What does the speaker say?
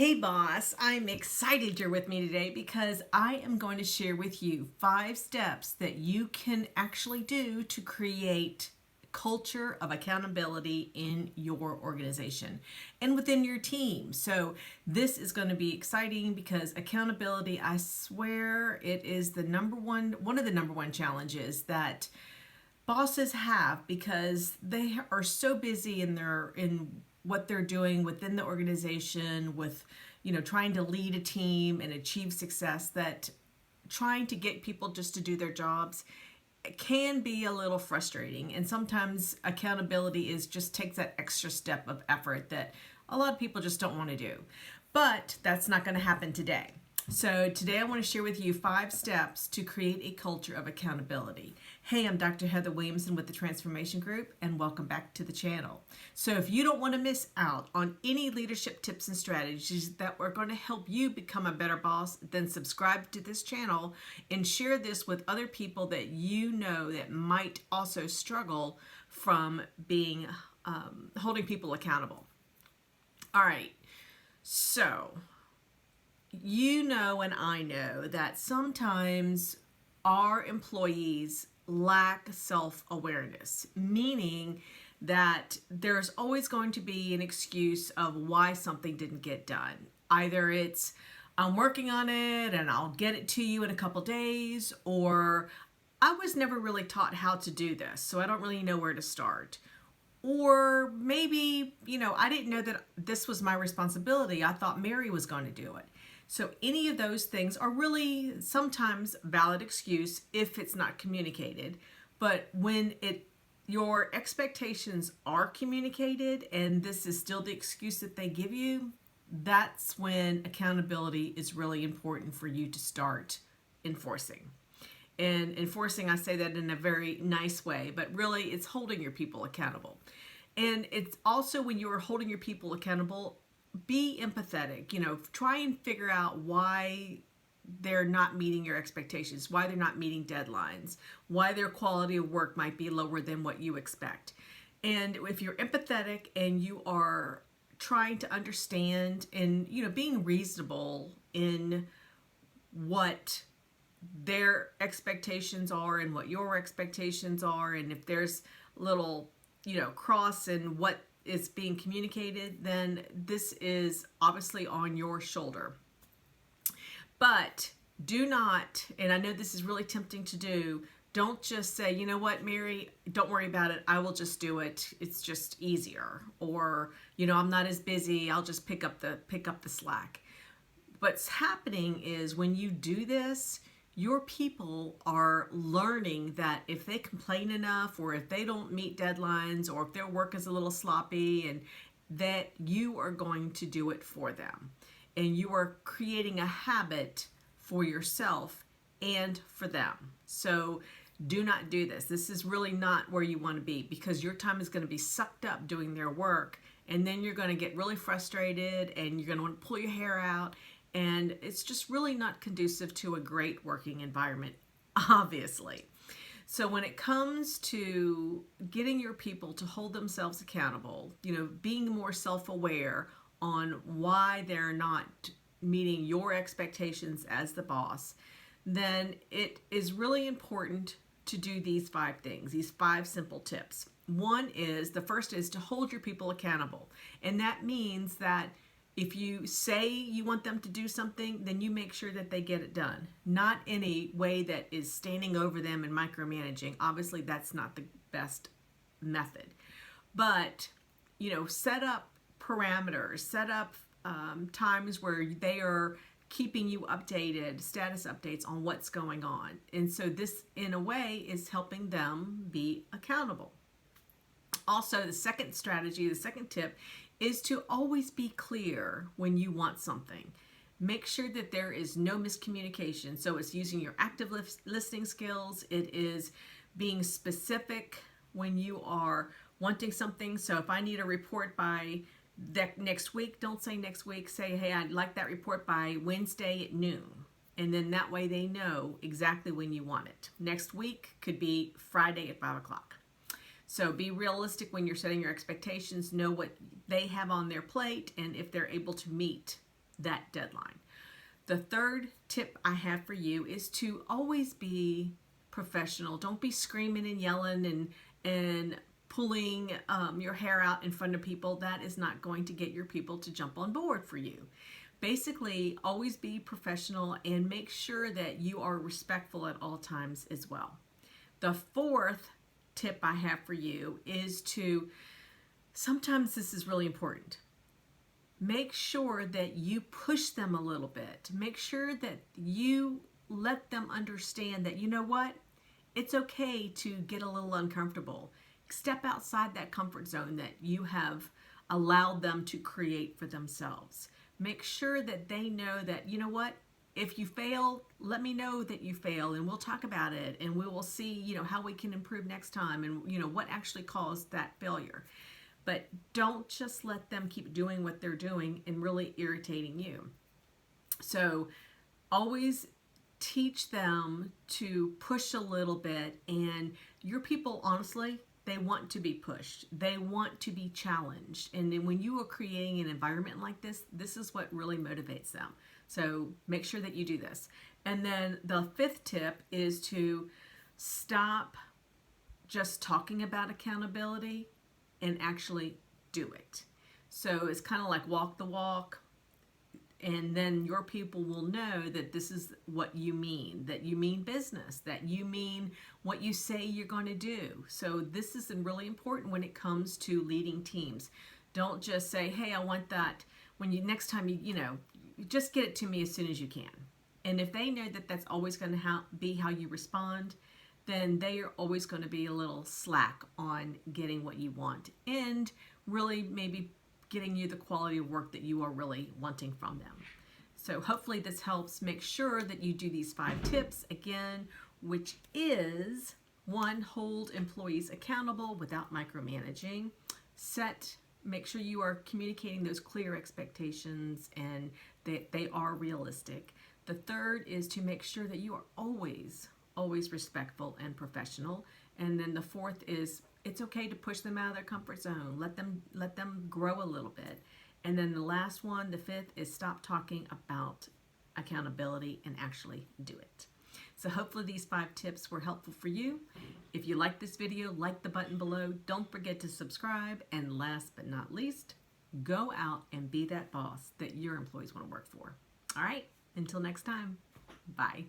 Hey boss, I'm excited you're with me today because I am going to share with you 5 steps that you can actually do to create a culture of accountability in your organization and within your team. So this is going to be exciting because accountability, I swear it is one of the number one challenges that bosses have because they are so busy in what they're doing within the organization with trying to lead a team and achieve success that trying to get people just to do their jobs can be a little frustrating, and sometimes accountability is just takes that extra step of effort that a lot of people just don't want to do. But that's not going to happen today. So today I want to share with you 5 steps to create a culture of accountability. Hey, I'm Dr. Heather Williamson with the Transformation Group, and welcome back to the channel. So if you don't want to miss out on any leadership tips and strategies that are going to help you become a better boss, then subscribe to this channel and share this with other people that you know that might also struggle from being holding people accountable. All right, so you know and I know that sometimes our employees lack self-awareness, meaning that there's always going to be an excuse of why something didn't get done. Either it's I'm working on it and I'll get it to you in a couple days, or I was never really taught how to do this, so I don't really know where to start. Or maybe, I didn't know that this was my responsibility. I thought Mary was going to do it. So any of those things are really sometimes valid excuse if it's not communicated. But when your expectations are communicated and this is still the excuse that they give you, that's when accountability is really important for you to start enforcing. And enforcing, I say that in a very nice way, but really it's holding your people accountable. And it's also when you're holding your people accountable, be empathetic. Try and figure out why they're not meeting your expectations, why they're not meeting deadlines, why their quality of work might be lower than what you expect. And if you're empathetic and you are trying to understand and being reasonable in what their expectations are and what your expectations are, and if there's little cross in what is being communicated, then this is obviously on your shoulder. But do not, and I know this is really tempting to do, don't just say, you know what, Mary, don't worry about it, I will just do it, it's just easier, or I'm not as busy, I'll just pick up the slack. What's happening is when you do this, your people are learning that if they complain enough, or if they don't meet deadlines, or if their work is a little sloppy, and that you are going to do it for them. And you are creating a habit for yourself and for them. So do not do this. This is really not where you want to be, because your time is going to be sucked up doing their work, and then you're going to get really frustrated and you're going to want to pull your hair out. And it's just really not conducive to a great working environment, obviously. So when it comes to getting your people to hold themselves accountable, being more self-aware on why they're not meeting your expectations as the boss, then it is really important to do these 5 things, these 5 simple tips. The first is to hold your people accountable. And that means that if you say you want them to do something, then you make sure that they get it done. Not in a way that is standing over them and micromanaging. Obviously, that's not the best method. But, set up parameters, set up times where they are keeping you updated, status updates on what's going on. And so this, in a way, is helping them be accountable. Also, the second tip is to always be clear when you want something. Make sure that there is no miscommunication. So it's using your active listening skills. It is being specific when you are wanting something. So if I need a report by next week, don't say next week. Say, hey, I'd like that report by Wednesday at noon. And then that way they know exactly when you want it. Next week could be Friday at 5 o'clock. So be realistic when you're setting your expectations. Know what they have on their plate and if they're able to meet that deadline. The third tip I have for you is to always be professional. Don't be screaming and yelling and pulling your hair out in front of people. That is not going to get your people to jump on board for you. Basically, always be professional and make sure that you are respectful at all times as well. The fourth tip I have for you is to, sometimes this is really important, make sure that you push them a little bit. Make sure that you let them understand that, you know what, it's okay to get a little uncomfortable. Step outside that comfort zone that you have allowed them to create for themselves. Make sure that they know that, you know what, if you fail, let me know that you fail and we'll talk about it and we will see, you know, how we can improve next time and, you know, what actually caused that failure. But don't just let them keep doing what they're doing and really irritating you. So always teach them to push a little bit, and your people, honestly, they want to be pushed. They want to be challenged. And then when you are creating an environment like this, this is what really motivates them. So make sure that you do this. And then the fifth tip is to stop just talking about accountability and actually do it. So it's kind of like walk the walk, and then your people will know that this is what you mean, that you mean business, that you mean what you say you're going to do. So this is really important when it comes to leading teams. Don't just say, hey, I want that. When you next time you know, just get it to me as soon as you can. And if they know that that's always going to be how you respond, then they are always going to be a little slack on getting what you want and really maybe getting you the quality of work that you are really wanting from them. So hopefully this helps. Make sure that you do these 5 tips again, which is 1, hold employees accountable without micromanaging. Make sure you are communicating those clear expectations and that they are realistic. The third is to make sure that you are always respectful and professional. And then the fourth is it's okay to push them out of their comfort zone. Let them grow a little bit. And then the last one, the fifth, is stop talking about accountability and actually do it. So hopefully these 5 tips were helpful for you. If you like this video, like the button below. Don't forget to subscribe. And last but not least, go out and be that boss that your employees want to work for. All right, until next time, bye.